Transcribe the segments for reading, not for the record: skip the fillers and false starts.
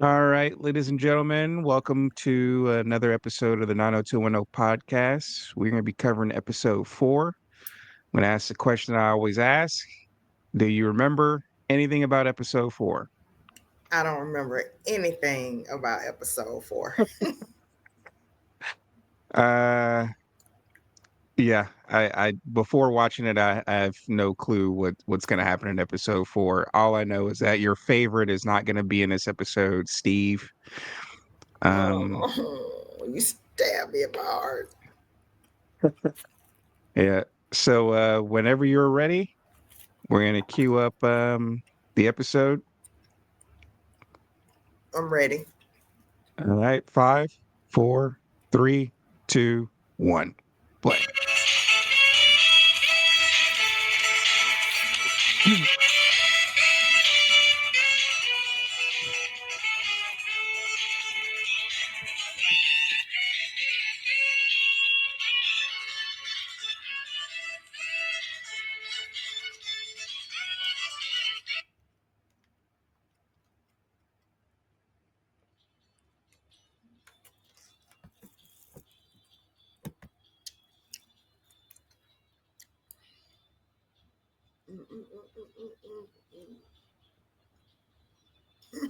All right, ladies and gentlemen, welcome to another episode of the 90210 podcast. We're going to be covering episode 4. I'm going to ask the question I always ask. Do you remember anything about episode 4? I don't remember anything about episode 4. Uh yeah, I before watching it I have no clue what's going to happen in episode 4. All I know is that your favorite is not going to be in this episode, Steve. Um You stabbed me in my heart. yeah. So whenever you're ready, we're going to queue up the episode. I'm ready. All right, five, four, three, two, one, play.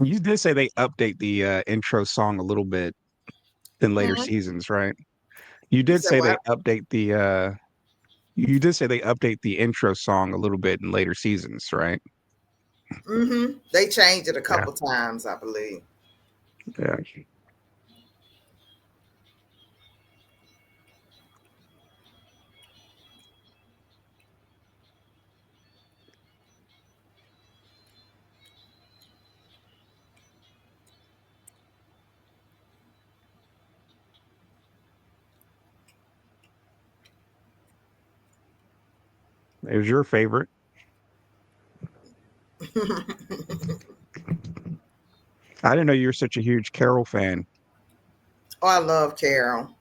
You did say they update the intro song a little bit in later Hmm. seasons, right? You You did said say they what? update the you did say they update the intro song a little bit in later seasons, right? They changed it a Yeah. couple times, I believe. Yeah. It was your favorite. I didn't know you were such a huge Carol fan. Oh, I love Carol.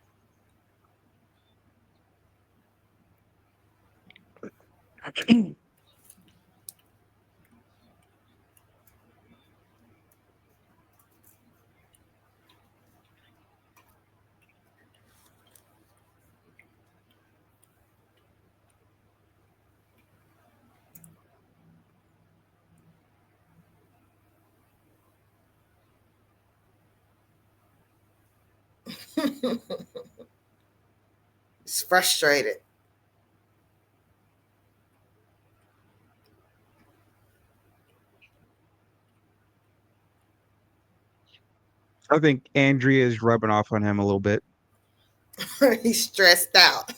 It's frustrated. I think Andrea is rubbing off on him a little bit. He's stressed out.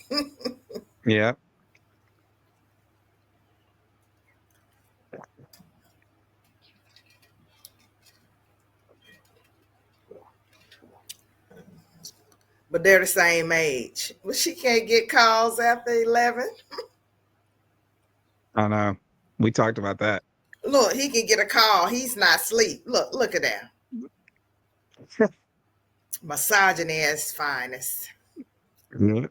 Yeah. But they're the same age. But she can't get calls after 11. I know. We talked about that. Look, he can get a call. He's not asleep. Look at that. Misogyny at its finest. Yeah.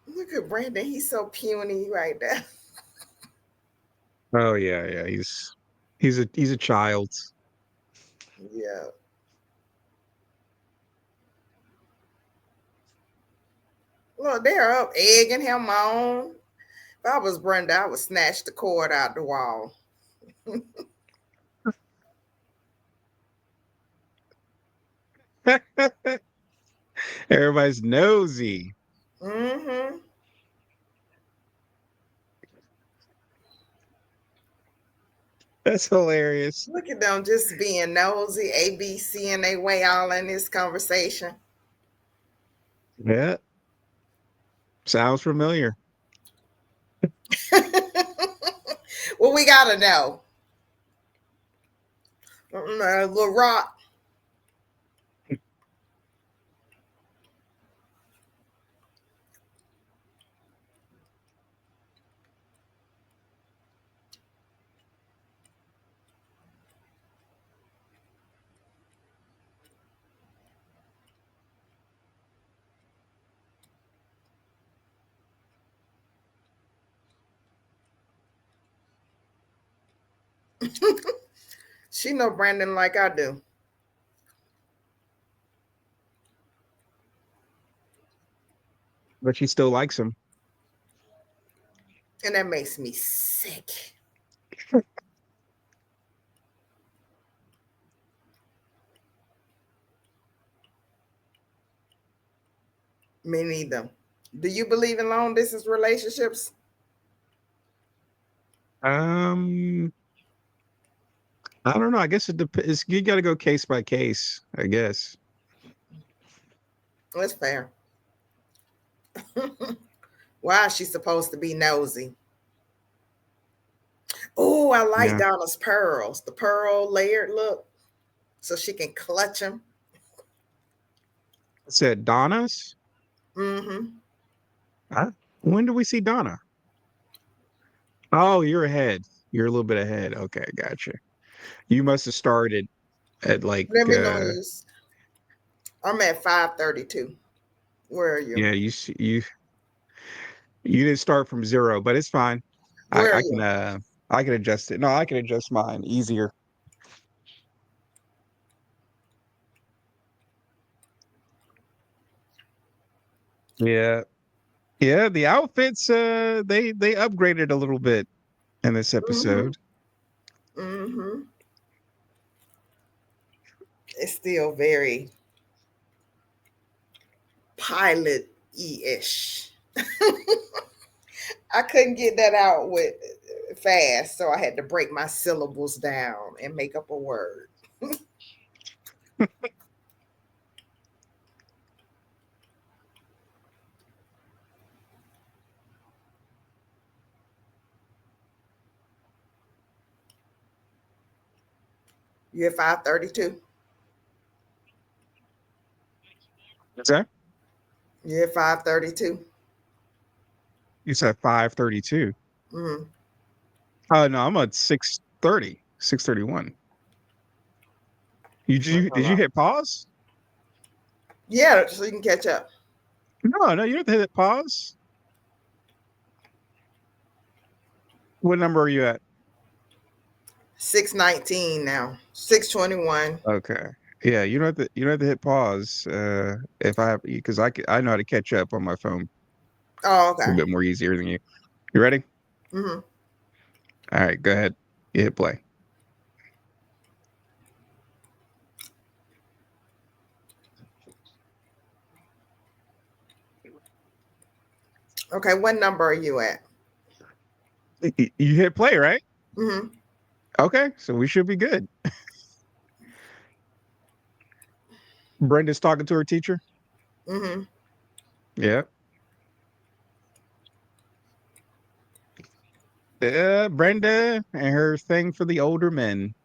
Look at Brandon. He's so puny right there. Oh yeah. He's a child. Yeah. Look, they're up egging him on. If I was Brenda, I would snatch the cord out the wall. Everybody's nosy. Mm-hmm. That's hilarious. Look at them just being nosy, ABC, and they way all in this conversation. Yeah, sounds familiar. Well, we gotta know. Little Rock. She know Brandon like I do. but she still likes him. And that makes me sick. Me neither. Do you believe in long distance relationships? Um, I don't know. I guess it depends. You got to go case by case, I guess. That's fair. Why is she supposed to be nosy? Oh, I like Yeah. Donna's pearls. The pearl layered look. So she can clutch them. I said Donna's. Mm-hmm. Huh? When do we see Donna? Oh, you're ahead. You're a little bit ahead. Okay, gotcha. You must have started at like Let me know this. I'm at 532. Where are you? yeah, you didn't start from zero, but it's fine. I Where are I you? can I can adjust it. No, I can adjust mine easier. Yeah. Yeah, the outfits they upgraded a little bit in this Mm-hmm. episode. Mm-hmm. It's still very pilot-ish. I couldn't get that out with fast, so I had to break my syllables down and make up a word. You at 532? What's that? You at 532? You said 532. Mm-hmm. Oh no, I'm at 630, 631. Did you hit pause? Yeah, so you can catch up. No, no, you don't have to hit pause. What number are you at? 619 now. 621. Okay. Yeah, you don't have to hit pause. If I have because I know how to catch up on my phone Oh, a okay. bit more easier than you. You ready? Mm-hmm. All right, go ahead. You hit play. Okay, what number are you at? You hit play, right? Mm-hmm. Okay, so we should be good. Brenda's talking to her teacher. Mm-hmm. Yeah. Yeah, Brenda and her thing for the older men.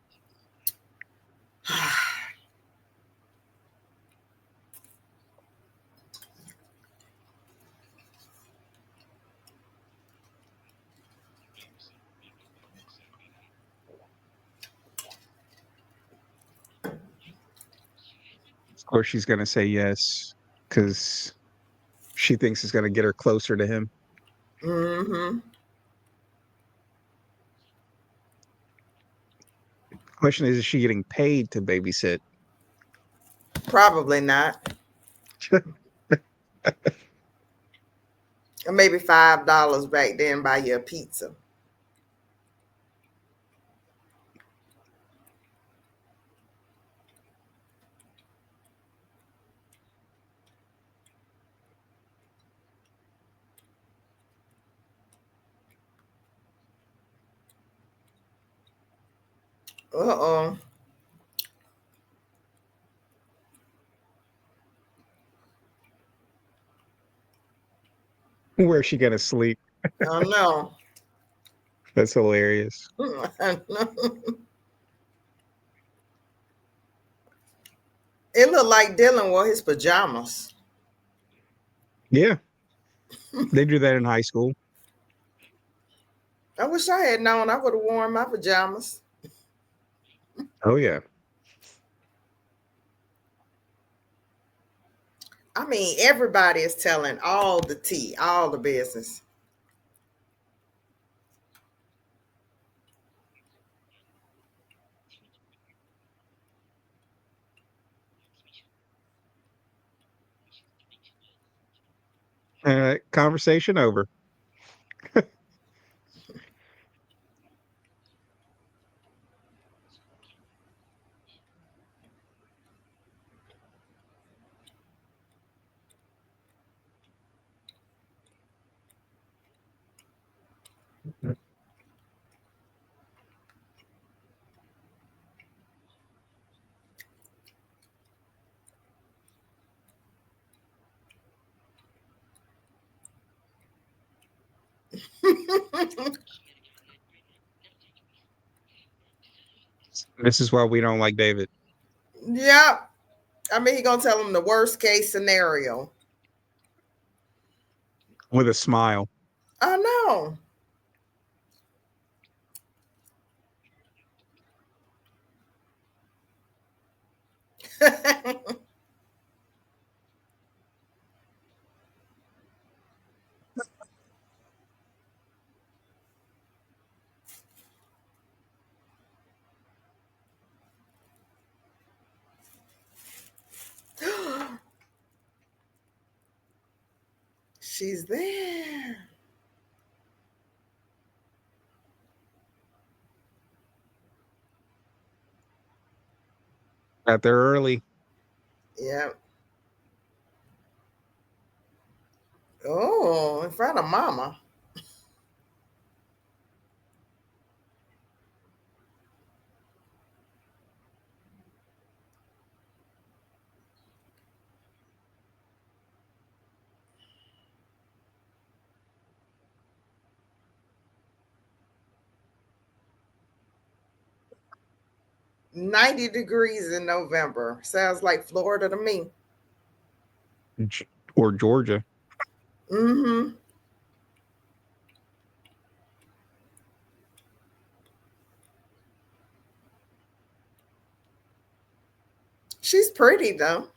Of course, she's gonna say yes because she thinks it's gonna get her closer to him. Mm-hmm. Question is she getting paid to babysit? Probably not. Or maybe $5 back then buy you a pizza. Uh-oh. Where's she gonna sleep? I know. That's hilarious. I know. It looked like Dylan wore his pajamas. Yeah, they do that in high school. I wish I had known. I would have worn my pajamas. Oh yeah. I mean, everybody is telling all the tea, all the business. All right, conversation over. This is why we don't like David. Yep. I mean, he gonna tell him the worst case scenario. With a smile. I know. She's there. Got there early. Yep. Oh, in front of mama. 90 degrees in November. Sounds like Florida to me. Or Georgia. Mm-hmm. She's pretty though.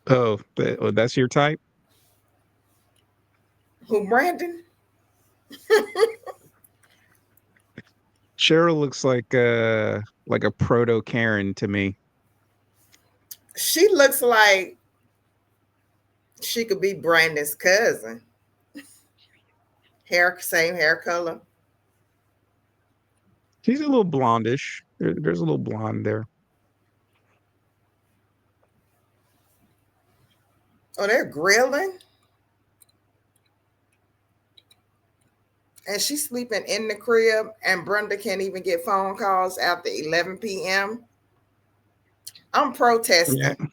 Oh, that's your type? Who, Brandon? Cheryl looks like a proto Karen to me. She looks like she could be Brandon's cousin. Hair, same hair color. She's a little blondish. There's a little blonde there. Oh, they're grilling. And she's sleeping in the crib, and Brenda can't even get phone calls after 11 p.m. I'm Yeah. protesting.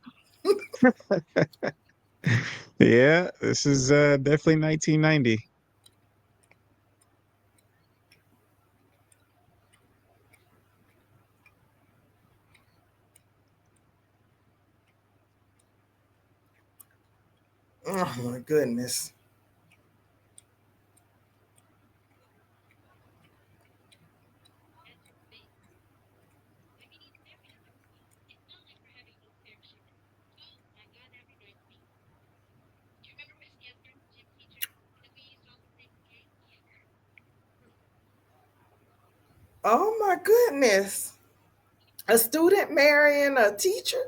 Yeah, this is definitely 1990. Oh my goodness. Oh my goodness. A student marrying a teacher?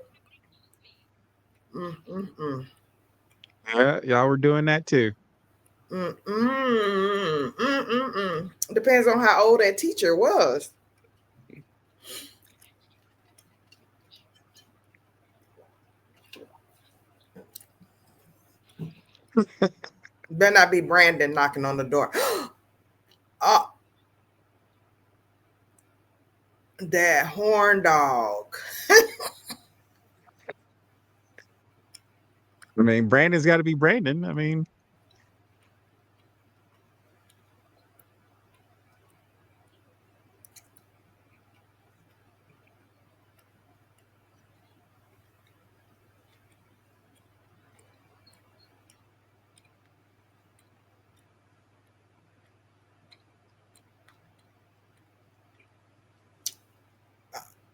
Mm-mm-mm. Yeah, y'all were doing that too. Mm-mm. Mm-mm-mm. Depends on how old that teacher was. Better not be Brandon knocking on the door. Oh, that horn dog. I mean, Brandon's got to be Brandon. I mean,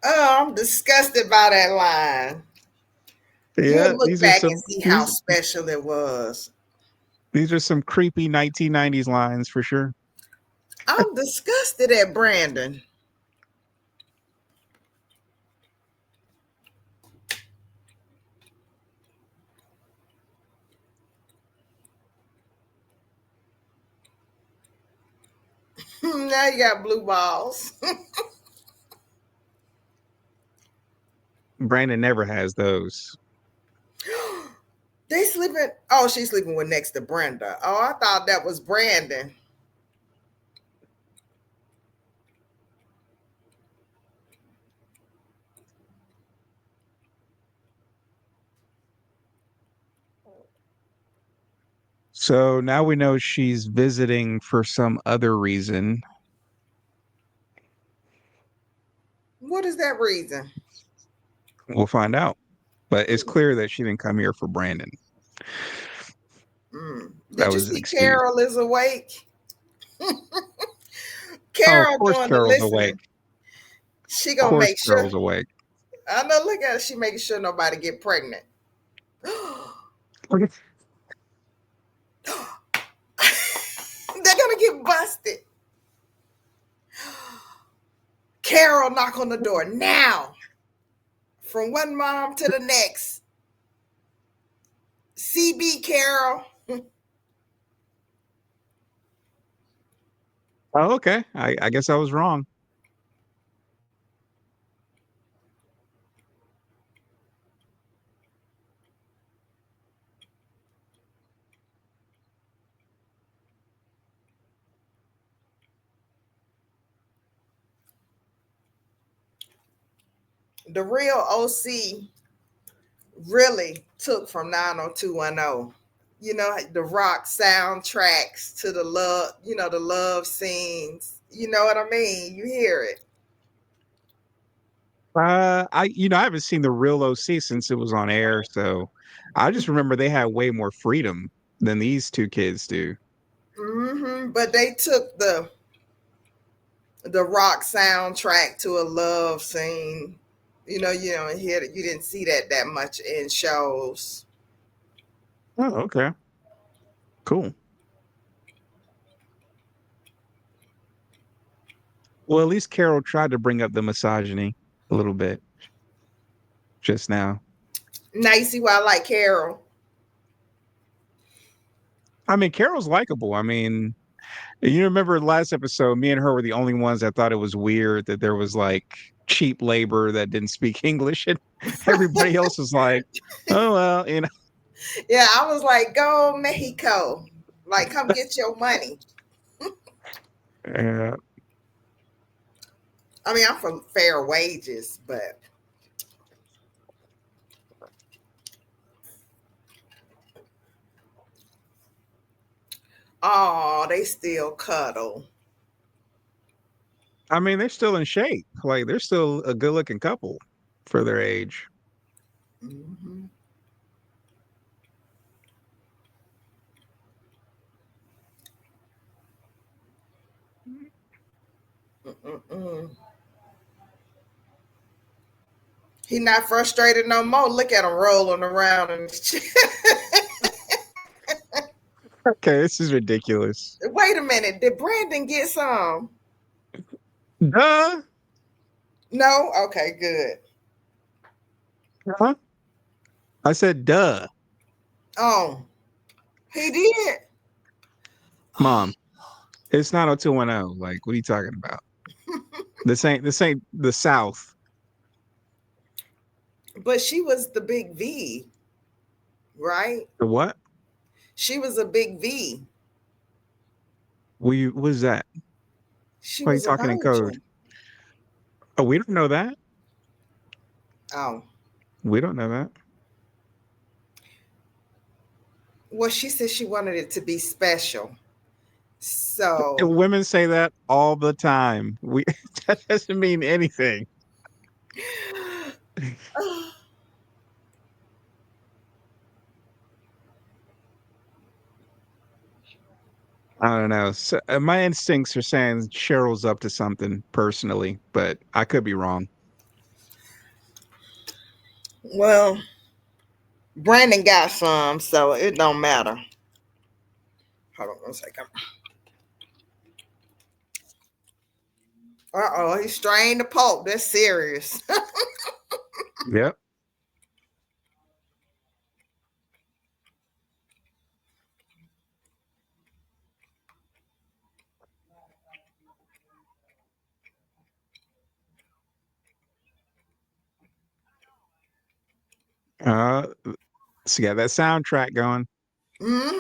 Oh, I'm disgusted by that line. yeah, You'll look back and see how special it was. these are some creepy 1990s lines for sure. I'm disgusted at Brandon. Now you got blue balls. Brandon never has those. They sleeping. Oh, she's sleeping with next to Brenda. Oh, I thought that was Brandon. So now we know she's visiting for some other reason. What is that reason? We'll find out. But it's clear that she didn't come here for Brandon. That Did you was an see excuse. Carol is awake? Oh, of Carol course doing the Carol's awake. listening. She Of gonna course make sure. Carol's awake. I know. Look at her. She making sure nobody get pregnant. They're Okay. gonna get busted. Carol knock on the door now. From one mom to the next. CB Carol. Oh, okay. I guess I was wrong. The real OC really took from 90210. You know, the rock soundtracks to the love, the love scenes. You know what I mean? You hear it. I haven't seen the real OC since it was on air, so I just remember they had way more freedom than these two kids do. But they took the rock soundtrack to a love scene. You didn't see that much in shows. Oh, okay. Cool. Well, at least Carol tried to bring up the misogyny a little bit just now. Now you see why I like Carol. I mean, Carol's likable. I mean, you remember last episode, me and her were the only ones that thought it was weird that there was like cheap labor that didn't speak English, and everybody else was like, "Oh well, you know." Yeah, I was like, go Mexico. Like, come get your money. Yeah. I mean, I'm for fair wages, but oh, they still cuddle. I mean, they're still in shape. Like they're still a good-looking couple for their age. Mm-hmm. Mm-mm. He not frustrated no more. Look at him rolling around in his chair. Okay, this is ridiculous. Wait a minute. Did Brandon get some? Duh. No? Okay, good. Huh? I said duh. Oh, he did. Mom, it's 90210. Like, what are you talking about? This ain't the South. But she was the big V, right? The what? She was a big V. What is that? She Why are you was a talking in code? virgin. Oh, we don't know that. Oh, We don't know that. well, she said she wanted it to be special. So, And women say that all the time. We that doesn't mean anything. I don't know. So, my instincts are saying Cheryl's up to something personally, but I could be wrong. well, Brandon got some, so it don't matter. Hold on one second. Uh-oh, he strained the pulp. That's serious. Yep. Uh, so got that soundtrack going. Hmm.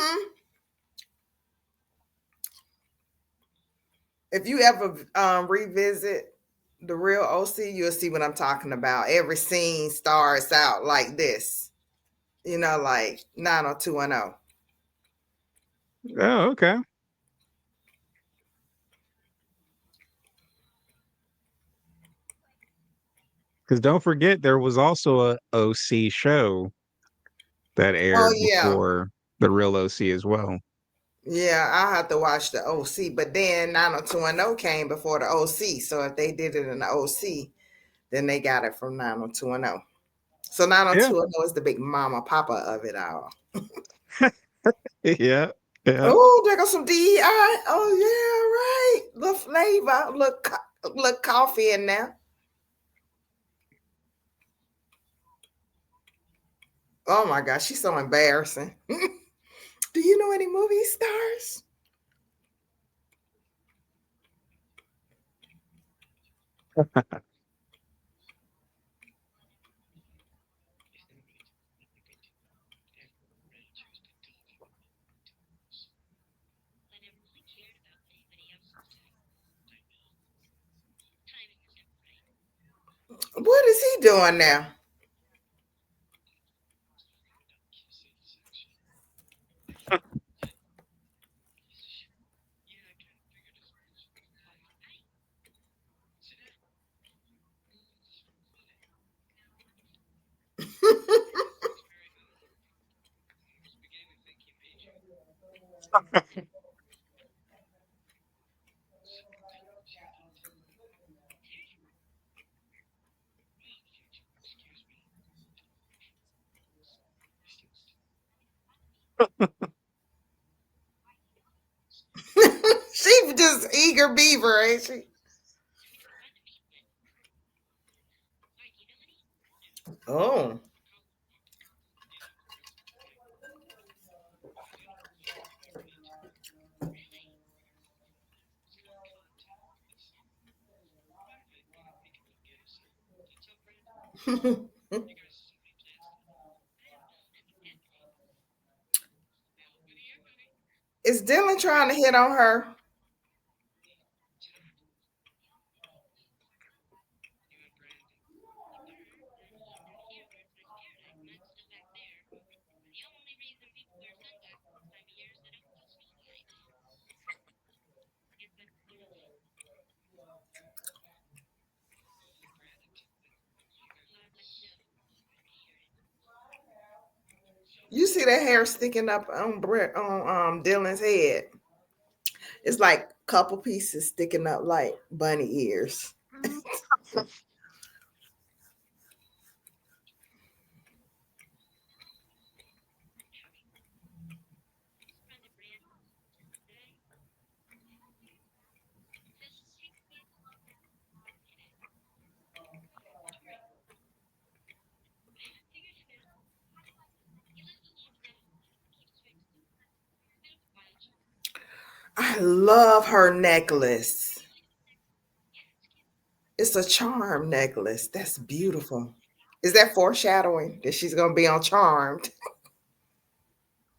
If you ever revisit the real OC, you'll see what I'm talking about. Every scene starts out like this, like 90210. Oh, okay. Because don't forget, there was also a OC show that Oh aired yeah, before the real OC as well. yeah. I have to watch the OC, but then 90210 came before the OC. So if they did it in the OC, then they got it from 90210. So Yeah. 90210 is the big mama papa of it all. Yeah. Yeah. Oh, there goes some DEI. Oh yeah, right. The flavor, look coffee in there. Oh my gosh, she's so embarrassing. Do you know any movie stars? What is he doing now? She just eager beaver, ain't she? Oh. Is Dylan trying to hit on her? You see that hair sticking up on Dylan's head? It's like a couple pieces sticking up like bunny ears. I love her necklace. It's a charm necklace. That's beautiful. Is that foreshadowing that she's gonna be on Charmed?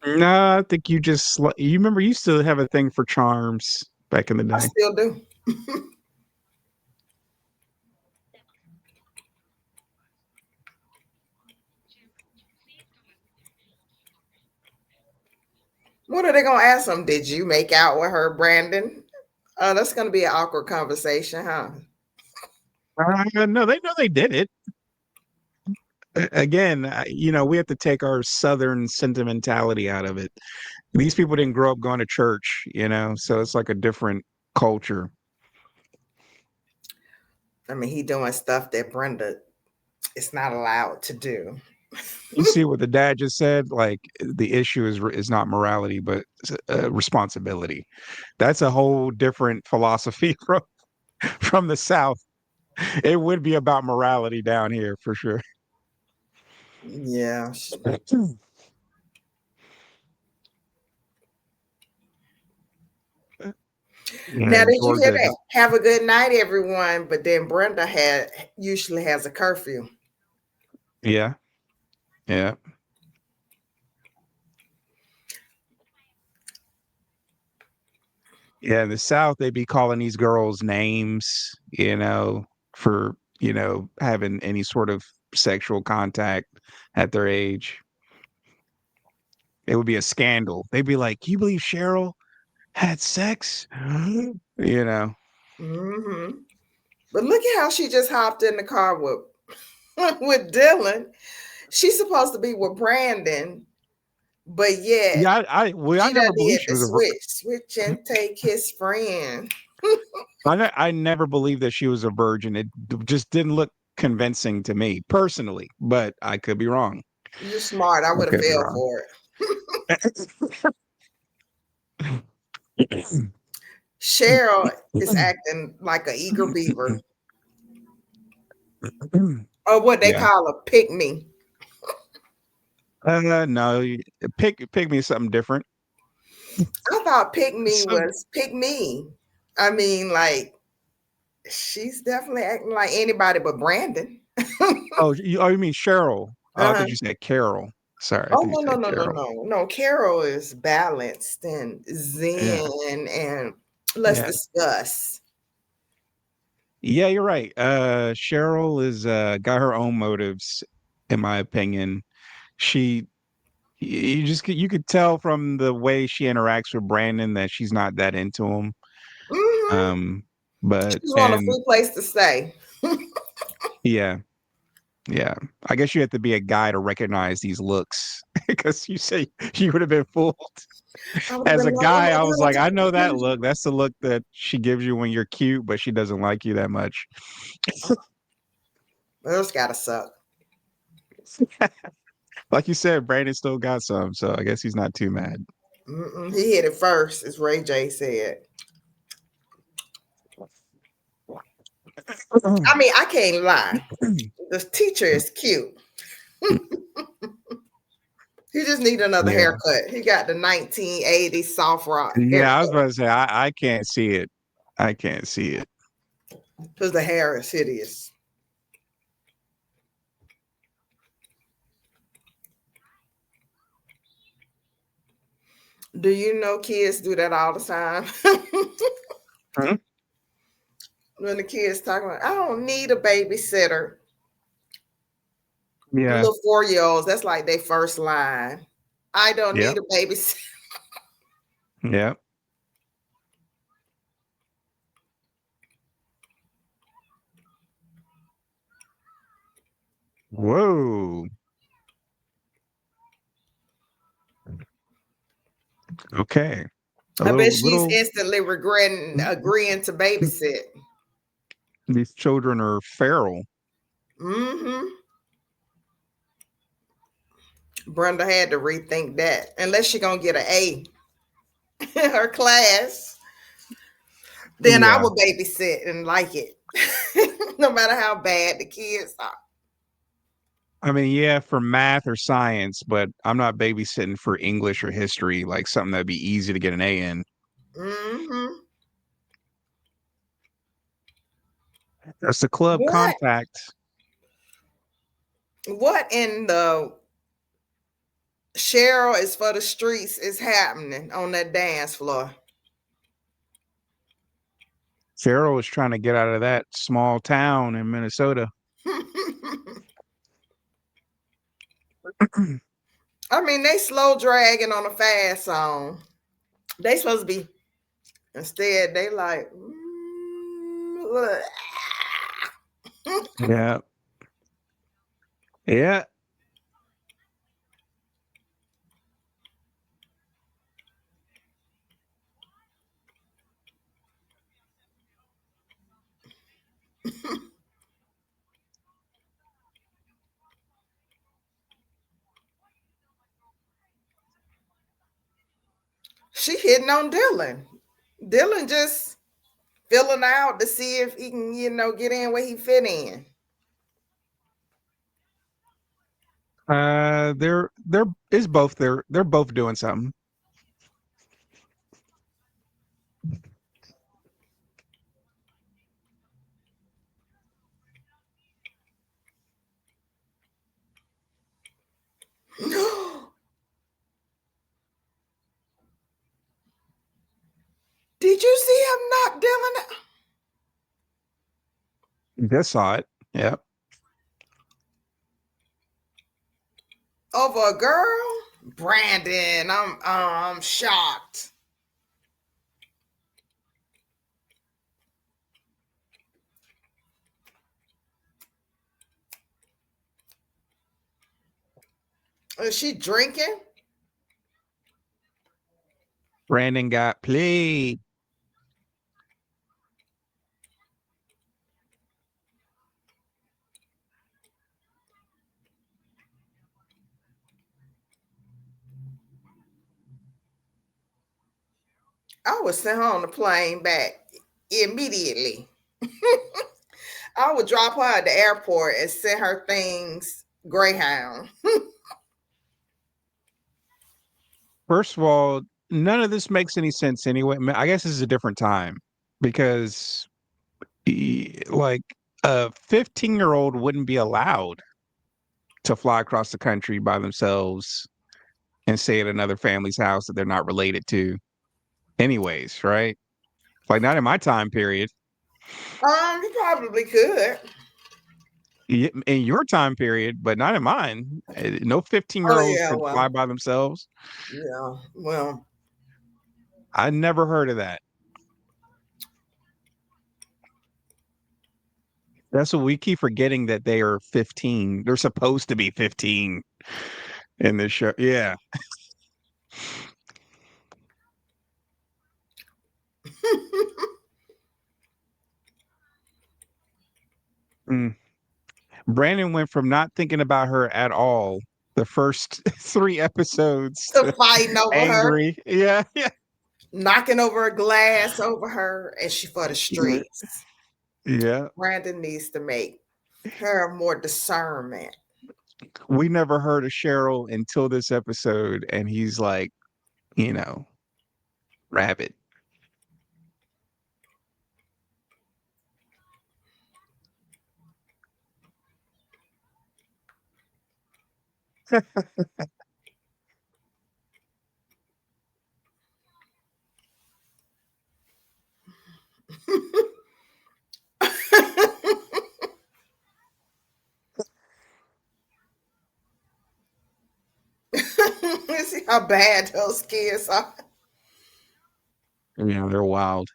No, I think you just you remember you still have a thing for charms back in the I day. still do. What are they gonna ask them? Did you make out with her, Brandon? Oh, that's gonna be an awkward conversation, huh? No, they know they did it. Again, we have to take our Southern sentimentality out of it. These people didn't grow up going to church, so it's like a different culture. I mean, he doing stuff that Brenda is not allowed to do. You see what the dad just said? Like the issue is not morality, but responsibility. That's a whole different philosophy from the South. It would be about morality down here for sure. Yeah. Yeah, Now, did you hear Georgia. that? Have a good night, everyone. But then Brenda had usually has a curfew. Yeah, Yeah. Yeah, in the South, they be calling these girls names, for, having any sort of sexual contact at their age. It would be a scandal. They'd be like, "Can you believe Cheryl had sex?" You know? Hmm. But look at how she just hopped in the car with with Dylan. She's supposed to be with Brandon, but yet Yeah, I she done never did believed she the was switch and take his friend. I never believed that she was a virgin. It just didn't look convincing to me personally, but I could be wrong. You're smart. I I would have could be fell wrong. for it. Cheryl is acting like a eager beaver, or what they Yeah. call a pick me. No, pick me something different. I thought pick me So, was pick me. I mean, like she's definitely acting like anybody but Brandon. you mean Cheryl? Oh, I Uh-huh. thought you said Carol. Sorry, I Oh thought you no, no, said no, no, Carol. no. No, Carol is balanced and Yeah, zen and let's yeah, discuss. yeah. You're right. Cheryl is got her own motives, in my opinion. She, you could tell from the way she interacts with Brandon that she's not that into him. Hmm. Um, She but just want a and free place to stay. yeah, yeah. I guess you have to be a guy to recognize these looks because you say you would have been fooled. I would have As been a like, oh guy, my I was God, like, I know that look. That's the look that she gives you when you're cute, but she doesn't like you that much. those gotta suck. Like you said, Brandon still got some, so I guess he's not too mad. Mm-mm. He hit it first, as Ray J said. I mean, I can't lie. The teacher is cute. He just need another Yeah. haircut. He got the 1980s soft rock Yeah, I was haircut about to say I can't see it. I can't see it. because the hair is hideous. Do you know kids do that all the time? Huh? When the kids talking about, I don't need a babysitter. Yeah. Little 4-year-olds, that's like their first line. I don't Yeah. need a babysitter. Yeah. Whoa. Okay. A I bet little she's little instantly regretting agreeing to babysit. these children are feral. Hmm. Brenda had to rethink that. Unless she gonna get an A in her class, then I Yeah. will babysit and like it. No matter how bad the kids are. I mean, yeah, for math or science, but I'm not babysitting for English or history, like something that'd be easy to get an A in. Hmm. That's the club What contact. what in the Cheryl is for the streets is happening on that dance floor? Cheryl was trying to get out of that small town in Minnesota. I mean, they slow dragging on a fast song. They supposed to be instead. They like, Yeah. Yeah. she hitting on Dylan. Dylan just filling out to see if he can, get in where he fit in. They're is both they're both doing something. Did you see him knock Dylan out Just saw it. Yep. over a girl? Brandon, I'm shocked. Is she drinking? Brandon got played. I would send her on the plane back immediately. I would drop her at the airport and send her things Greyhound. First of all, none of this makes any sense anyway. I guess this is a different time because, like, a 15-year-old wouldn't be allowed to fly across the country by themselves and stay at another family's house that they're not related to, anyways, right? Like, not in my time period. You probably could. In your time period, but not in mine. No Oh 15-year-olds yeah, could well, fly by themselves. yeah, well. I never heard of that. That's what we keep forgetting that they are 15. They're supposed to be 15 in this show. Yeah. Mm. Brandon went from not thinking about her at all the first 3 episodes To to fighting over her, angry. Yeah. Yeah. knocking over a glass over her, and she for the Yeah. streets. Yeah. Brandon needs to make her more discernment. We never heard of Cheryl until this episode, and he's like, you know, rabbit. See how bad those kids are. Yeah, they're wild.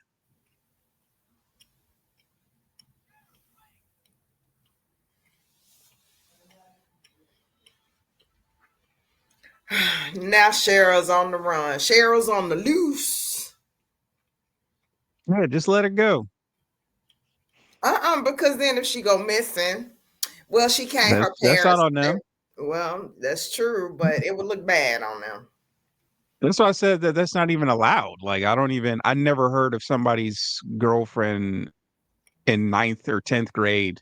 Now Cheryl's on the run. Cheryl's on the loose. Yeah, just let it go. Because then if she go missing, well, she can't. Her That's not parents. on them. Well, that's true, but it would look bad on them. That's why I said that that's not even allowed. Like, I never heard of somebody's girlfriend in ninth or 10th grade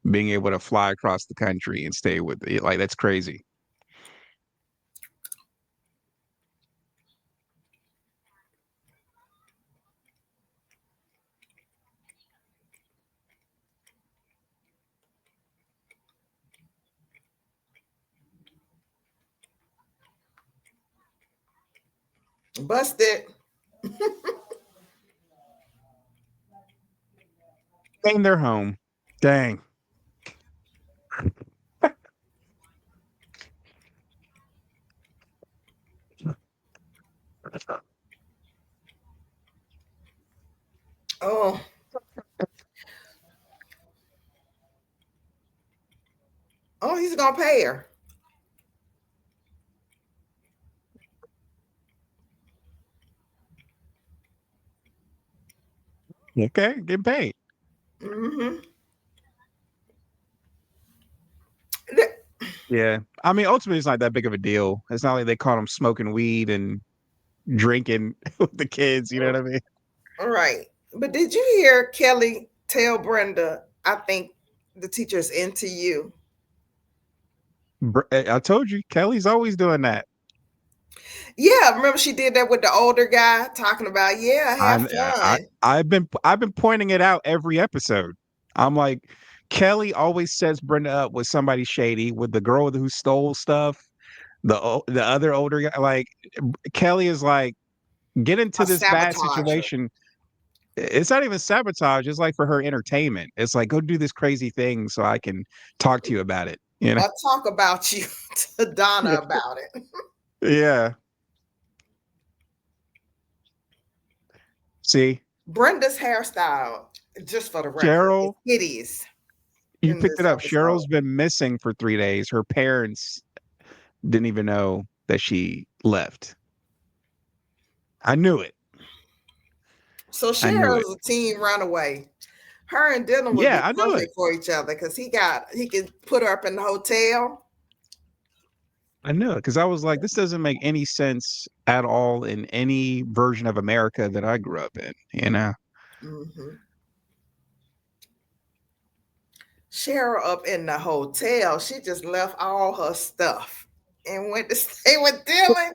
being able to fly across the country and stay with it. Like, that's crazy. Busted. In their home. Dang. Oh, oh, he's gonna pay her. Okay, get paid. Mm-hmm. Yeah. I mean, ultimately, it's not that big of a deal. It's not like they caught him smoking weed and drinking with the kids. You know what I mean? All right. But did you hear Kelly tell Brenda, I think the teacher's into you? I told you, Kelly's always doing that. Yeah, remember she did that with the older guy talking about, yeah, have fun. I've been pointing it out every episode. I'm like, Kelly always sets Brenda up with somebody shady, with the girl who stole stuff, the other older guy. Like, Kelly is like, get A into this bad sabotager. situation. It's not even sabotage. It's like for her entertainment. It's like, go do this crazy thing so I can talk to you about it. You know? Or talk about you to Yeah. Donna about it. Yeah. See, Brenda's hairstyle, just for the record, is Cheryl, hideous you in picked this it up. episode. Cheryl's been missing for 3 days. Her parents didn't even know that she left. I knew it. So I knew it. Cheryl's a teen runaway. Her and Dylan would Yeah, be I knew it. perfect for each other because he could put her up in the hotel. I knew it because I was like, this doesn't make any sense at all in any version of America that I grew up in, you know? Hmm. Cheryl up in the hotel. She just left all her stuff and went to stay with Dylan.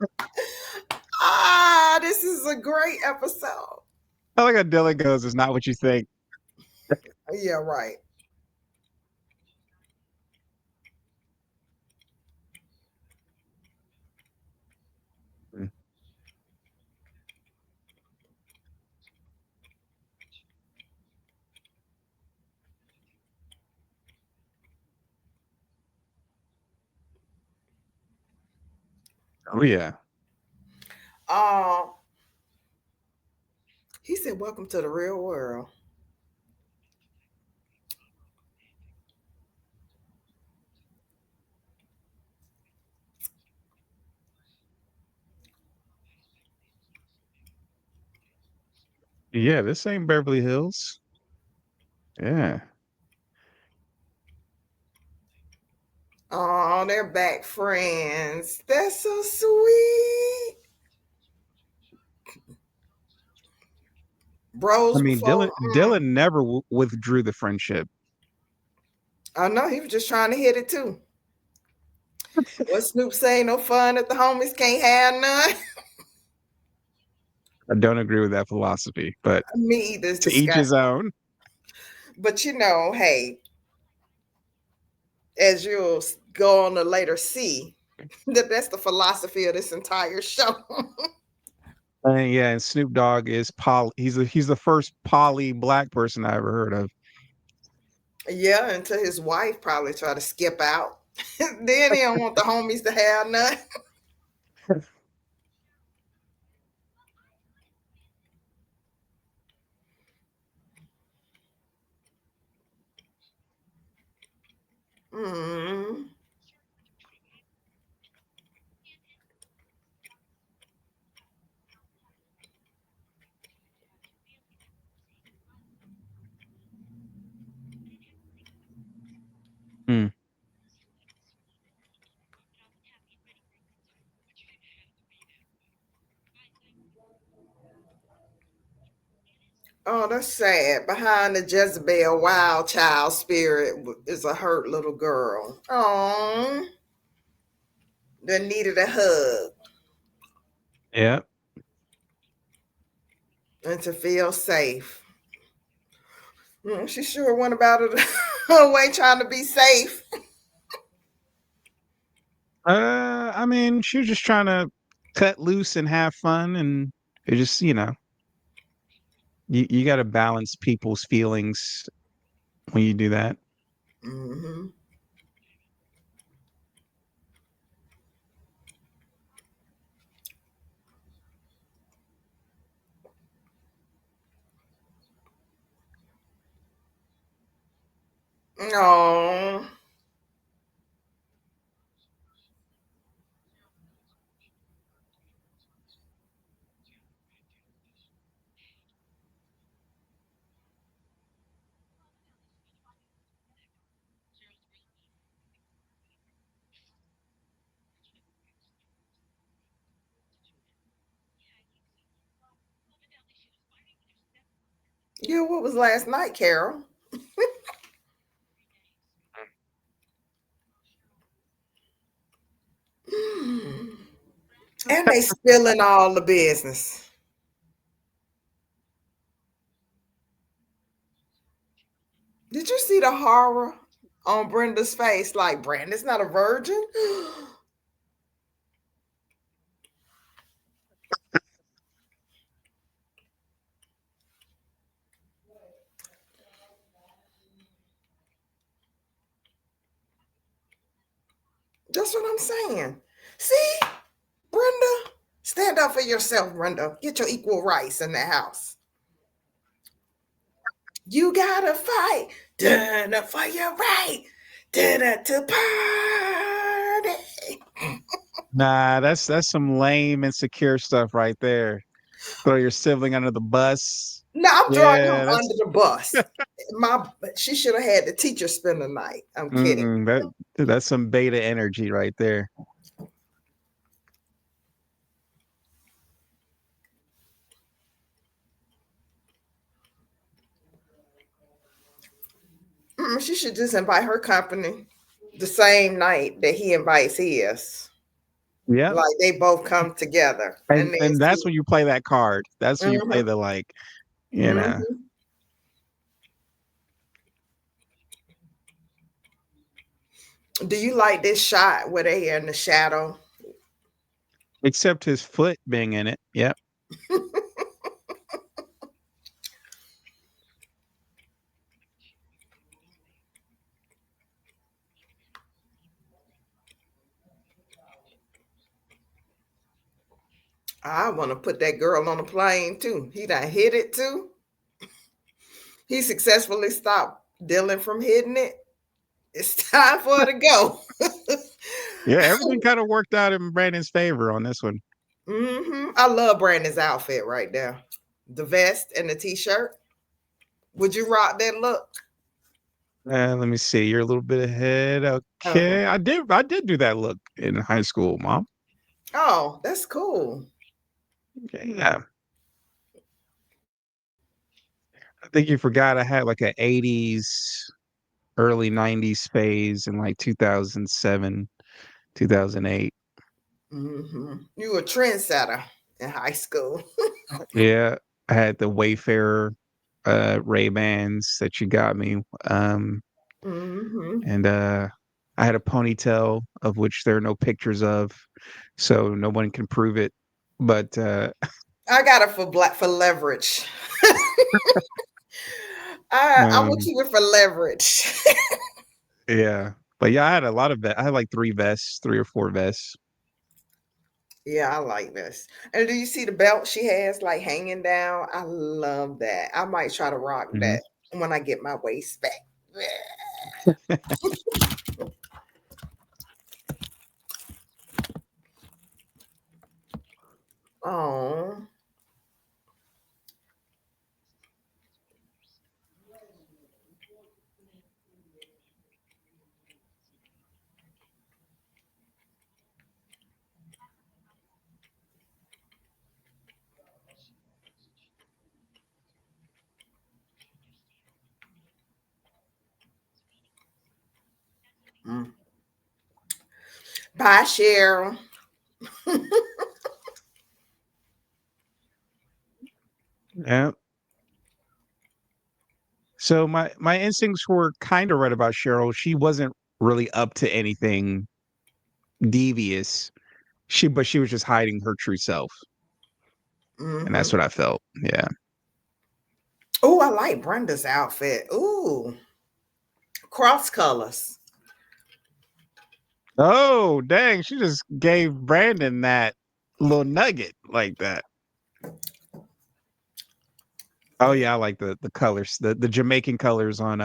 Ah, this is a great episode. I like how Dylan goes, it's not what you think. Yeah, right. Mm. Oh, yeah. Uh, he said, "Welcome to the real world." Yeah, this ain't Beverly Hills. Yeah. Oh, they're back friends. That's so sweet. I Bros mean, before. Dylan never withdrew the friendship. I know he was just trying to hit it too. What Snoop say? No fun if the homies can't have none. I don't agree with that philosophy, but Me either. It's to each his disgusting. own. But hey, as you'll go on to later see, that's the philosophy of this entire show. And yeah, and Snoop Dogg is poly. He's the first poly black person I ever heard of. Yeah, until his wife probably try to skip out. Then he don't want the homies to have none. Mm. Hmm. Oh, that's sad. Behind the Jezebel wild child spirit is a hurt little girl. Oh, that needed a hug Yeah. and to feel safe. She sure went about it her way trying to be safe. I mean, she was just trying to cut loose and have fun, and it just, you got to balance people's feelings when you do that. Hmm. Oh, yeah. What was last night, Carol? And they spilling all the business. Did you see the horror on Brenda's face? Like, Brenda's not a virgin? That's what I'm saying. See, Brenda, stand up for yourself, Brenda. Get your equal rights in the house. You gotta fight, for your right, to party. Nah, that's some lame, insecure stuff right there. Throw your sibling under the bus. No, I'm throwing him Yeah, under the bus. My, she should have had the teacher spend the night. I'm kidding. that's some beta energy right there. She should just invite her company the same night that he invites his. Yep. Like they both come together and then And see. that's when you play that card. That's when you play Hmm. the like, you know. Hmm. Do you like this shot where they in the shadow? Except his foot being in it. Yep. I want to put that girl on a plane too. He done hit it too. He successfully stopped Dylan from hitting it. It's time for her to go. Yeah, everything kind of worked out in Brandon's favor on this one. I love Brandon's outfit right there. The vest and the t-shirt. Would you rock that look? Let me see. You're a little bit ahead. Uh-huh. Okay. I did do that look in high school, Mom. Oh, that's cool. Okay, yeah. I think you forgot I had like a 80s, early 90s phase in like 2007, 2008. You were a trendsetter in high school. Yeah. I had the Wayfarer Ray-Bans that you got me. hmm And I had a ponytail of which there are no pictures of, so no one can prove it. But I got it for black for leverage. I want um, you with for leverage. yeah, but yeah, I had a lot of I had like three vests, three or four vests. Yeah, I like this. And do you see the belt she has like hanging down? I love that. I might try to rock Hmm. that when I get my waist back. Oh. Mm. Bye, Cheryl. Yeah. So my instincts were kind of right about Cheryl. She wasn't really up to anything devious. But she was just hiding her true self, and that's Hmm. what I felt. Yeah. Oh, I like Brenda's outfit. Ooh, cross colors. Oh, dang! She just gave Brandon that little nugget like that. Oh yeah, I like the colors, the Jamaican colors on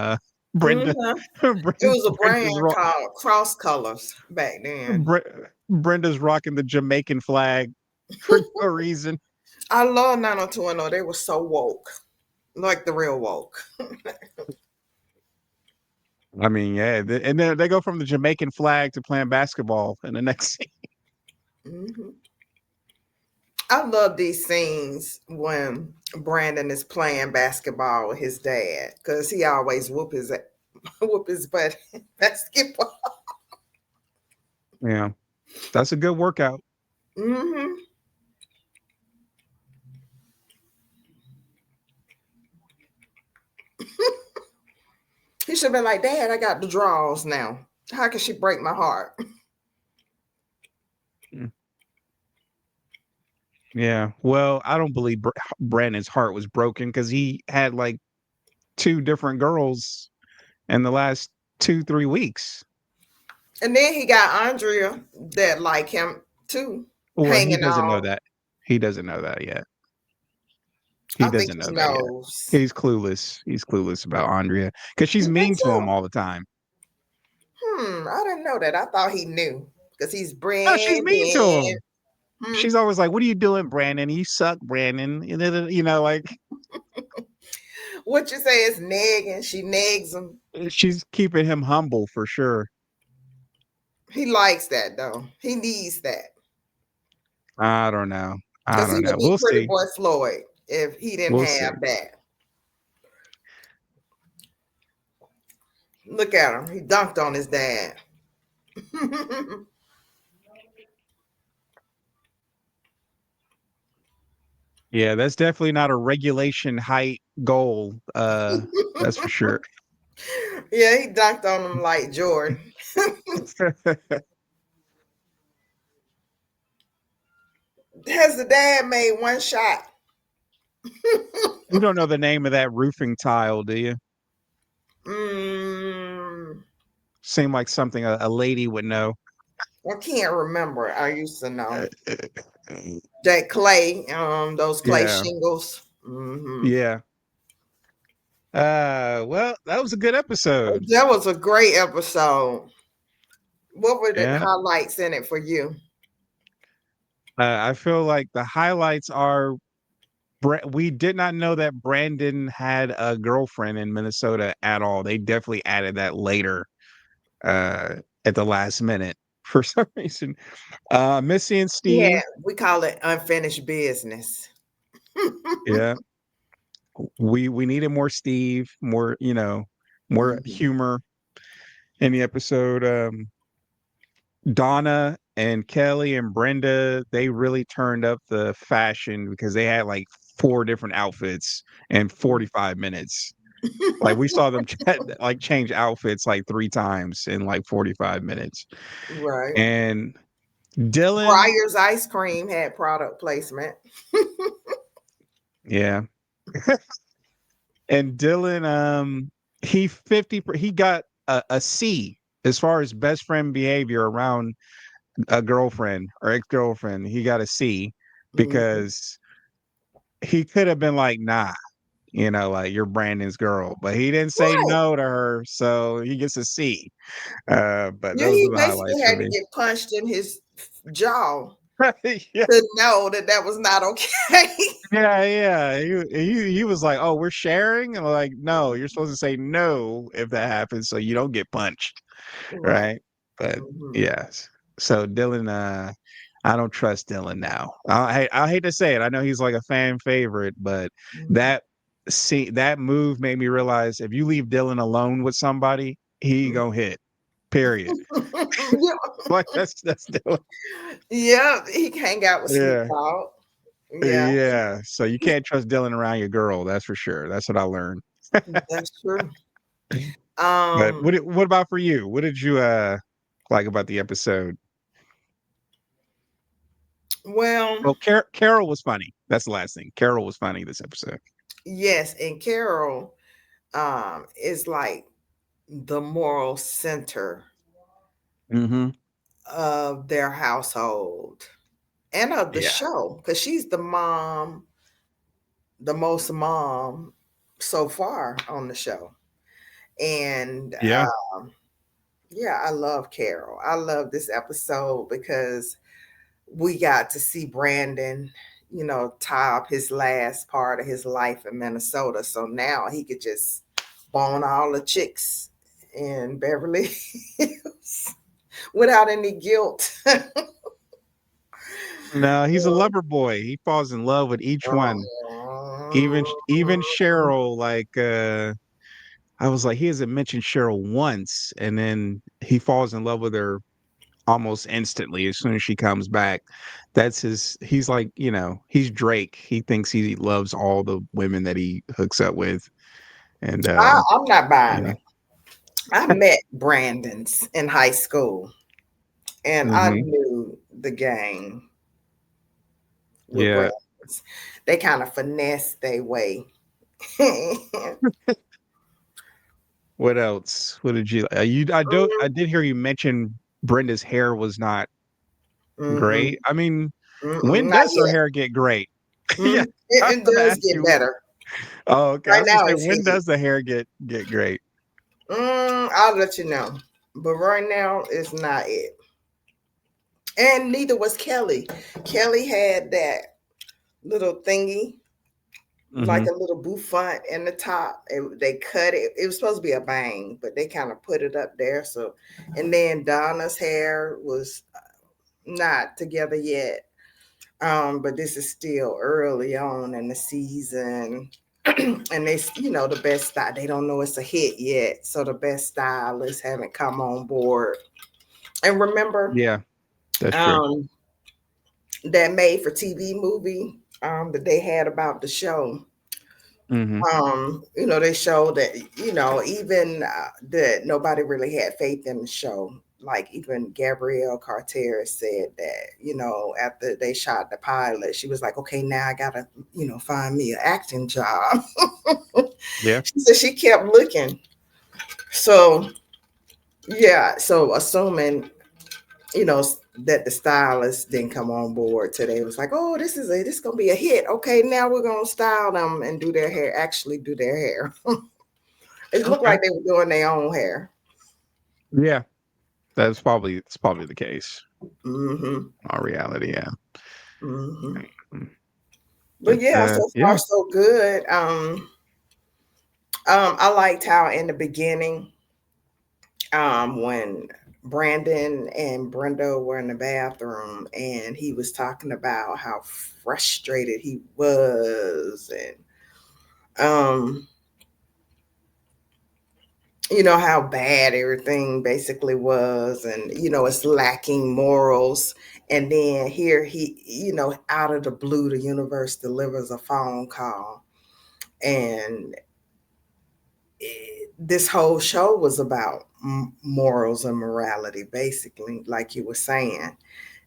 Brenda. Hmm. It was a Brenda's brand called Cross Colors back then. Brenda's rocking the Jamaican flag for no reason. I love 90210. They were so woke, like the real woke. I mean, yeah, and then they go from the Jamaican flag to playing basketball in the next scene. Hmm. I love these scenes when Brandon is playing basketball with his dad because he always whoop his butt in basketball. Yeah, that's a good workout. Hmm. He should have been like, Dad, I got the draws now. How can she break my heart? Mm. Yeah, well, I don't believe Brandon's heart was broken because he had like two different girls in the last 2, 3 weeks. And then he got Andrea that like him too, Well, he hanging doesn't know on. that. He doesn't know that yet. He I think doesn't he know that yet. knows. He's clueless. He's clueless about Andrea because she's You think mean to him so? all the time. I didn't know that. I thought he knew because he's No, she's mean to Brandon. him. Hmm. She's always like, "What are you doing, Brandon? You suck, Brandon." You know, like What you say is nagging. She nags him. she's keeping him humble for sure. He likes that though. He needs that I don't know. I because he don't would know. be We'll Pretty see. Boy Floyd if he didn't We'll have see. that. Look at him. He dunked on his dad. Yeah, that's definitely not a regulation height goal. That's for sure. Yeah, he dunked on him like Jordan. Has the dad made one shot? You don't know the name of that roofing tile, do you? Mm, Seem like something a lady would know. I can't remember. I used to know Uh, that clay, those clay yeah, shingles. Hmm. yeah. Well, that was a good episode. That was a great episode. What were the Yeah. highlights in it for you? I feel like the highlights are we did not know that Brandon had a girlfriend in Minnesota at all. They definitely added that later, uh, at the last minute for some reason. Missy and Yeah, Steve. we call it unfinished business. Yeah. We needed more Steve, more, more Hmm. humor in the episode. Donna and Kelly and Brenda, they really turned up the fashion because they had like four different outfits in 45 minutes. Like we saw them like change outfits like three times in like 45 minutes. Right. And Dylan, Breyer's ice cream had product placement. yeah. And Dylan, he got a C as far as best friend behavior around a girlfriend or ex-girlfriend. He got a C Hmm. because he could have been like, nah, like you're Brandon's girl, but he didn't say Right. no to her, so he gets a C. But Yeah, those he are the basically highlights for had to me. get punched in his jaw Yeah, to know that that was not okay. yeah, yeah. He was like, "Oh, we're sharing," and I'm like, "No, you're supposed to say no if that happens, so you don't get punched, Right. right?" But Hmm. yes, so Dylan, I don't trust Dylan now. I hate to say it. I know he's like a fan favorite, but Hmm. that that move made me realize if you leave Dylan alone with somebody, he gonna hit. Period. Like that's Dylan. Yeah, he can hang out with Snoop Yeah. Dogg. Yeah, Yeah. So you can't trust Dylan around your girl, that's for sure. That's what I learned. that's true. But Um, what about for you? What did you like about the episode? well, Well, Carol was funny. That's the last thing. Carol was funny this episode. yes, and Carol is like the moral center Hmm. of their household and of the Yeah. show because she's the mom, the most mom so far on the show. And Yeah. yeah, I love Carol. I love this episode because we got to see Brandon, tie up his last part of his life in Minnesota. So now he could just bone all the chicks in Beverly Hills without any guilt. No, he's a lover boy. He falls in love with each one. Even Cheryl, like I was like, he hasn't mentioned Cheryl once, and then he falls in love with her almost instantly as soon as she comes back. He's like, he's Drake. He thinks he loves all the women that he hooks up with. And I'm not buying yeah. it. I met Brandon's in high school, and I Hmm. knew the game with Yeah. Brandon's. They kind of finesse their way. What else? What did you I did hear you mention Brenda's hair was not Mm-mm, great. I mean, when not does her yet. hair get great? Yeah, Mm, I was it gonna does ask get you. better. Oh, okay. I Right was gonna now, say, it's when hitting. does the hair get great? I'll let you know. But right now, it's not it. And neither was Kelly. Kelly had that little thingy, like Hmm. a little bouffant in the top. They cut it. It was supposed to be a bang, but they kind of put it up there. So, and then Donna's hair was not together yet. But this is still early on in the season. And they, the best style, they don't know it's a hit yet. So the best stylists haven't come on board. And remember, Yeah, that's true. um, that made for TV movie that they had about the show. Hmm. They showed that, even that nobody really had faith in the show. Like even Gabrielle Carter said that, after they shot the pilot, she was like, okay, now I gotta, find me an acting job. Yeah. She said she kept looking. So yeah, so assuming, you know, that the stylist didn't come on board today. It was like, oh, this gonna be a hit. Okay, now we're gonna style them and do their hair, actually do their hair. It looked Okay. like they were doing their own hair. Yeah, it's probably the case. Mm-hmm. Our reality, yeah. Mm-hmm. Mm. But But yeah, so far yeah. so good. I liked how in the beginning, when Brandon and Brenda were in the bathroom and he was talking about how frustrated he was, and how bad everything basically was, and it's lacking morals. And then here he, out of the blue, the universe delivers a phone call, and this whole show was about morals and morality, basically, like you were saying.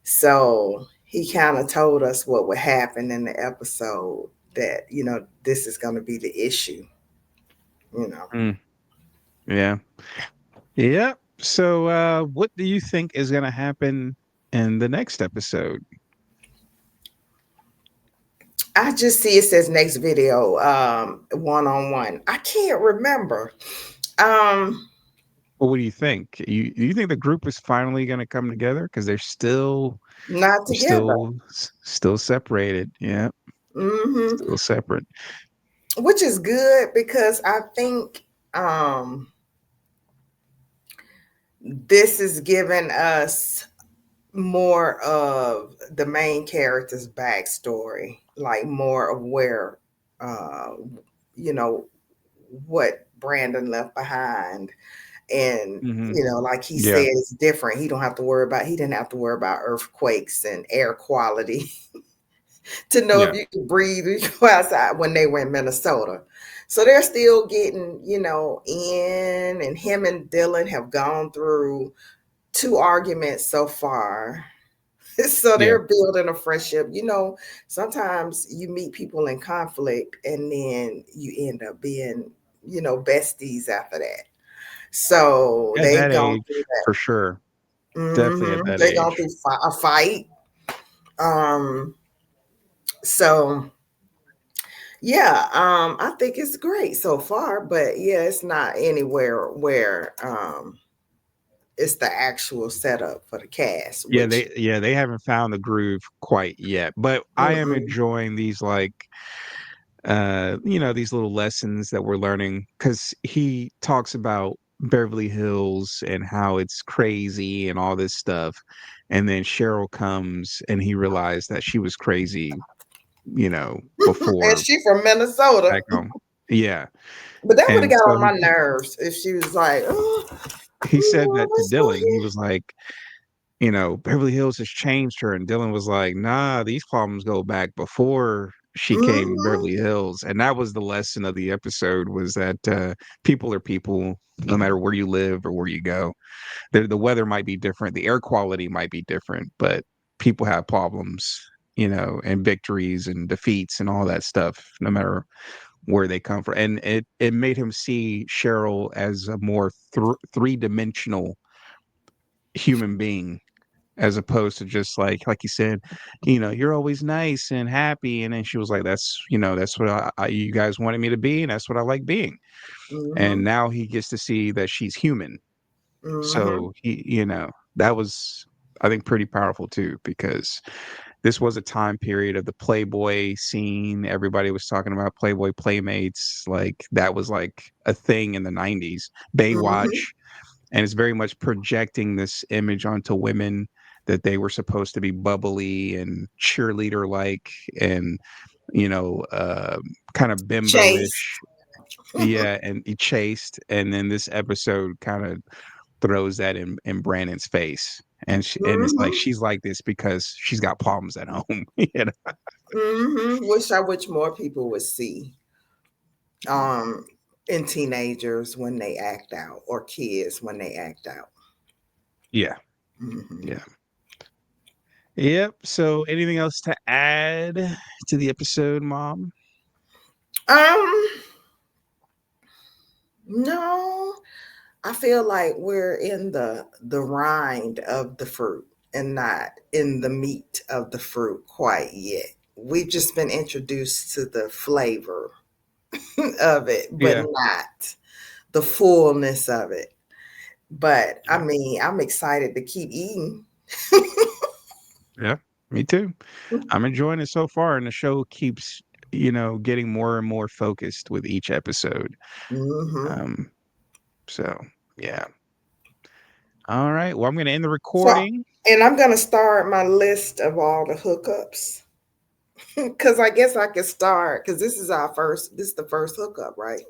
So he kind of told us what would happen in the episode, that this is going to be the issue. Mm, yeah. Yeah. So what do you think is gonna happen in the next episode? I just see it says next video, one on one. I can't remember. Um, Well, what do you think? You think the group is finally gonna come together? Because Not they're together. still separated. Yeah, Hmm. still separate. Which is good because I think um this is giving us more of the main character's backstory, like more of where, uh, you know, what Brandon left behind. And, Hmm. like he said, Yeah. it's different. He didn't have to worry about earthquakes and air quality to know if Yeah. you could breathe or you go outside when they were in Minnesota. So they're still getting, in, and him and Dylan have gone through two arguments so far. So Yeah. they're building a friendship. Sometimes you meet people in conflict and then you end up being, besties after that. So At they've that gone age, through for sure. that. Definitely at that They gone age. through a fight. Um, so yeah, I think it's great so far, but yeah, it's not anywhere where it's the actual setup for the cast, which They haven't found the groove quite yet. But I am mm-mm. enjoying these like these little lessons that we're learning because he talks about Beverly Hills and how it's crazy and all this stuff. And then Cheryl comes and he realized that she was crazy, And before she from Minnesota. back home. Yeah. But that would have And got so on my nerves if she was like, oh, he said that to let's go Dylan. He was like, Beverly Hills has changed her. And Dylan was like, nah, these problems go back before she here. came to Beverly Hills. And that was the lesson of the episode was that people are people, no matter where you live or where you go. The weather might be different, the air quality might be different, but people have problems, and victories and defeats and all that stuff, no matter where they come from. And it made him see Cheryl as a more three-dimensional human being, as opposed to just like you said, you're always nice and happy. And then she was like, that's what you guys wanted me to be, and that's what I like being. And Mhm. now he gets to see that she's human. Mhm. So that was, I think, pretty powerful too, because this was a time period of the Playboy scene. Everybody was talking about Playboy playmates. Like that was like a thing in the 90s. Baywatch. Mhm. And it's very much projecting this image onto women that they were supposed to be bubbly and cheerleader like, and you know uh kind of Chase. bimbo-ish. Yeah, and chased. And then this episode kind of throws that in Brandon's face, and it's like Mhm. she's like this because she's got problems at home. Mhm. Wish more people would see um in teenagers when they act out, or kids when they act out. Yeah, Mhm. yeah. Yep. So anything else to add to the episode, Mom? Um, no, I feel like we're in the rind of the fruit and not in the meat of the fruit quite yet. We've just been introduced to the flavor of it, but Yeah. not the fullness of it. But I Yeah. mean, I'm excited to keep eating. Yeah. Me too. I'm enjoying it so far, and the show keeps, getting more and more focused with each episode. Hmm. Um, so yeah. All right. Well, I'm going to end the So, recording. and I'm gonna start my list of all the hookups because I guess I could start because this is our first. This is the first hookup, right?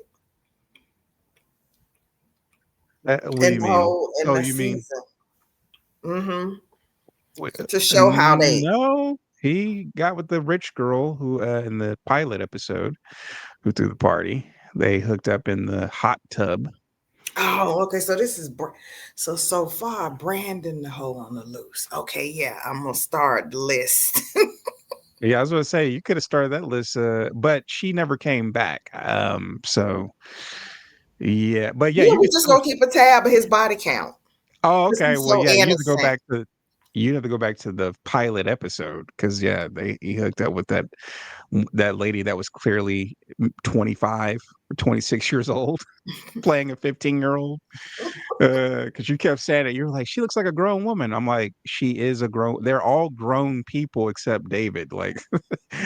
What do you mean? In Oh, the you mean? season. Hmm. Wait, To show how they. no, he got with the rich girl who, in the pilot episode, who threw the party. They hooked up in the hot tub. Oh, okay. So this is so far Brandon the hoe on the loose. Okay, yeah, I'm gonna start the list. Yeah, I was going to say you could have started that list, but she never came back. So yeah, but yeah, Yeah, you we could just still. gonna keep a tab of his body count Oh, because okay. he's Well, so yeah, innocent. you have to go back to the pilot episode, because yeah, he hooked up with that lady that was clearly 25 or 26 years old, playing a 15-year-old. Because you kept saying it, you're like, she looks like a grown woman. I'm like, she is a grown. They're all grown people except David. Like,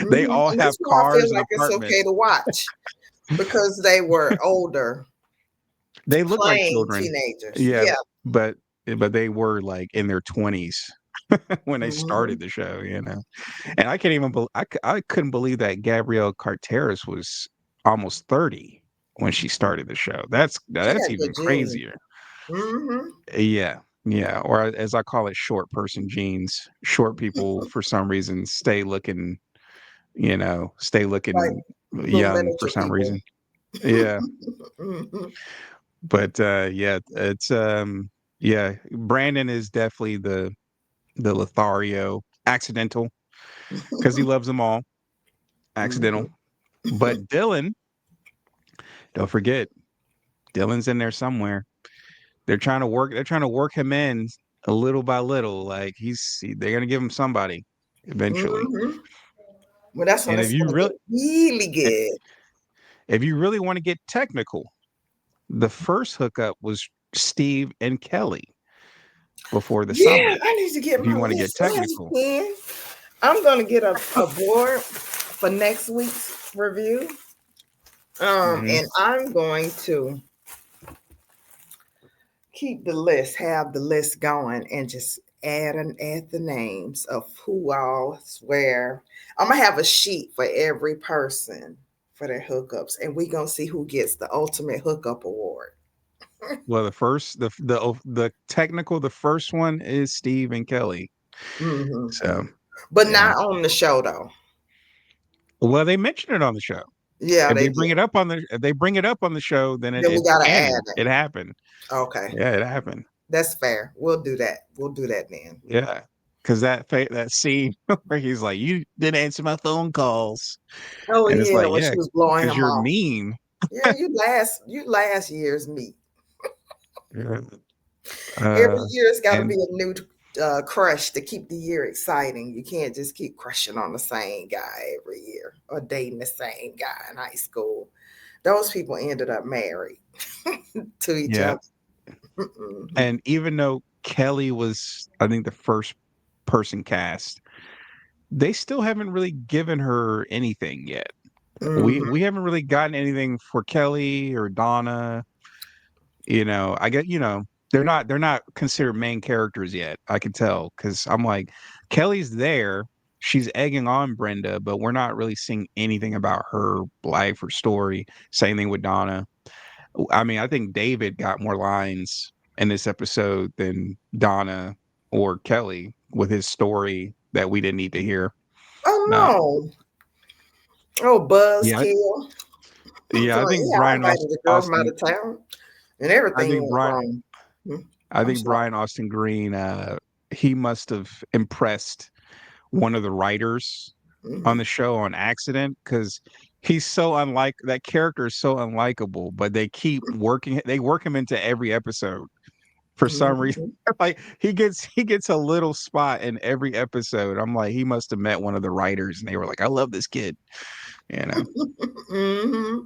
they all And have that's why I feel cars and like it's okay apartments. to watch because they were older, They look like playing children. teenagers. Yeah, Yeah. but they were like in their 20s when they Hmm. started the show. And I can't even I couldn't believe that Gabrielle Carteris was almost 30 when she started the show. She That's got even good genes. crazier. Hmm. Yeah. Yeah, or as I call it, short person genes. Short people for some reason stay Like looking little young for miniature some people. reason. Yeah. Hmm. But yeah, it's yeah, Brandon is definitely the Lothario accidental, because he loves them all. Accidental. Hmm. But Dylan, don't forget, Dylan's in there somewhere. They're trying to work him in a little by little. Like they're gonna give him somebody eventually. Hmm. Well, that's when And it's gonna get really eh, good. if you really want to get technical, the first hookup was Steve and Kelly before the Yeah, summer. I need to get If my you want to get list ready, technical. Ken. I'm gonna get a board for next week's review. Hmm. And I'm going to keep the list, have the list going, and just add the names of who all swear. I'm gonna have a sheet for every person for their hookups, and we gonna see who gets the ultimate hookup award. Well, the technical, the first one is Steve and Kelly. Hmm. So But yeah. not on the show though. Well, they mentioned it on the show. Yeah, If they they did. bring it up on the if they bring it up on the show, then Then we it's gotta add canon. it. It happened. Okay, Yeah, it happened. that's fair. We'll do that. We'll do that then. Yeah, because that scene where he's like, "You didn't answer my phone calls," Oh and it's yeah, like, when "Yeah, she was blowing because him you're off. mean." Yeah, you last year's meat. Yeah. Every Uh, year it's got to and be a new crush to keep the year exciting. You can't just keep crushing on the same guy every year or dating the same guy in high school. Those people ended up married to each yeah, other. Mm-hmm. and even though Kelly was, I think, the first person cast, they still haven't really given her anything yet. We Mm-hmm. we haven't really gotten anything for Kelly or Donna. I get, they're not considered main characters yet. I can tell because I'm like, Kelly's there, she's egging on Brenda, but we're not really seeing anything about her life or story. Same thing with Donna. I mean, I think David got more lines in this episode than Donna or Kelly with his story that we didn't need to hear. Oh Uh, no. Oh, yeah, buzzkill. yeah, I think Yeah, I invited a girl from out Austin. of town and I everything think went Brian. wrong. Hmm. I I'm think sorry. Brian Austin Green. He must have impressed one of the writers on Hmm. the show on accident because he's so unlike that character is so unlikable, but they keep working. They work him into every episode for some reason. Hmm. Like he gets a little spot in every episode. I'm like, he must have met one of the writers, and they were like, "I love this kid," you know. Hmm.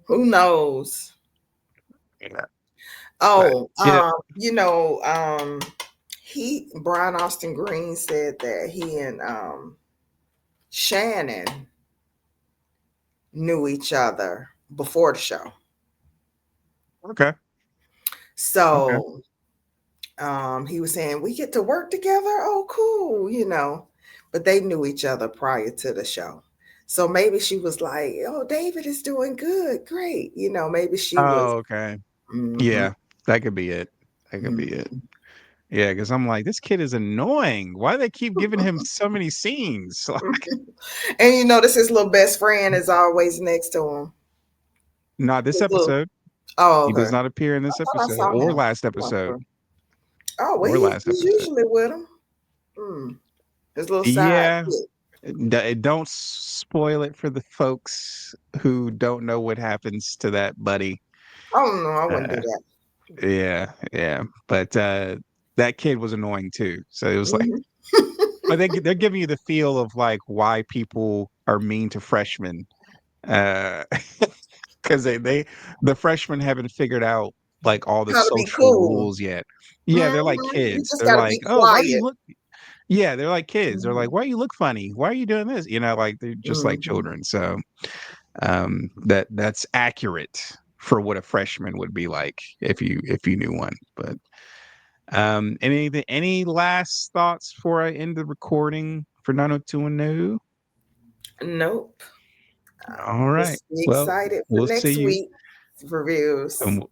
Who knows? Yeah. But Oh, yeah, he Brian Austin Green said that he and Shannon knew each other before the show. okay, okay. So he was saying we get to work together. Oh, cool. But they knew each other prior to the show. So maybe she was like, "Oh, David is doing good, great." Maybe she was. Oh, okay. Mhm, Yeah, that could be it. That could be it. mhm. Yeah, because I'm like, this kid is annoying. Why do they keep giving him so many scenes? Like, And you notice his little best friend is always next to him. not this His little, episode. oh, He does okay. not appear in I this thought I episode saw or him. last I'm not episode sure. Oh, well, or last he's episode. usually with him. Mm, his little Yeah, sidekick. don't spoil it for the folks who don't know what happens to that buddy. Oh no, I wouldn't do Uh, that. yeah, yeah, but that kid was annoying too. So it was like, Hmm. but they're giving you the feel of like why people are mean to freshmen. Uh, because the freshmen haven't figured out like all the How to be social cool. rules yet. Yeah, they're like You kids. just They're got to like, be "Oh, why do you quiet. look?" Yeah, they're like kids. They're like, Hmm. "Why you look funny? Why are you doing this?" Like they're just like Hmm. children. So, that's accurate for what a freshman would be like if you knew one. But any last thoughts before I end the recording for 90210? Nope. All right. Just be Well, excited for we'll see next you. week reviews. Um,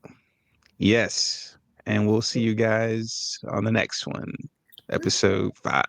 yes. And we'll see you guys on the next one, episode 5.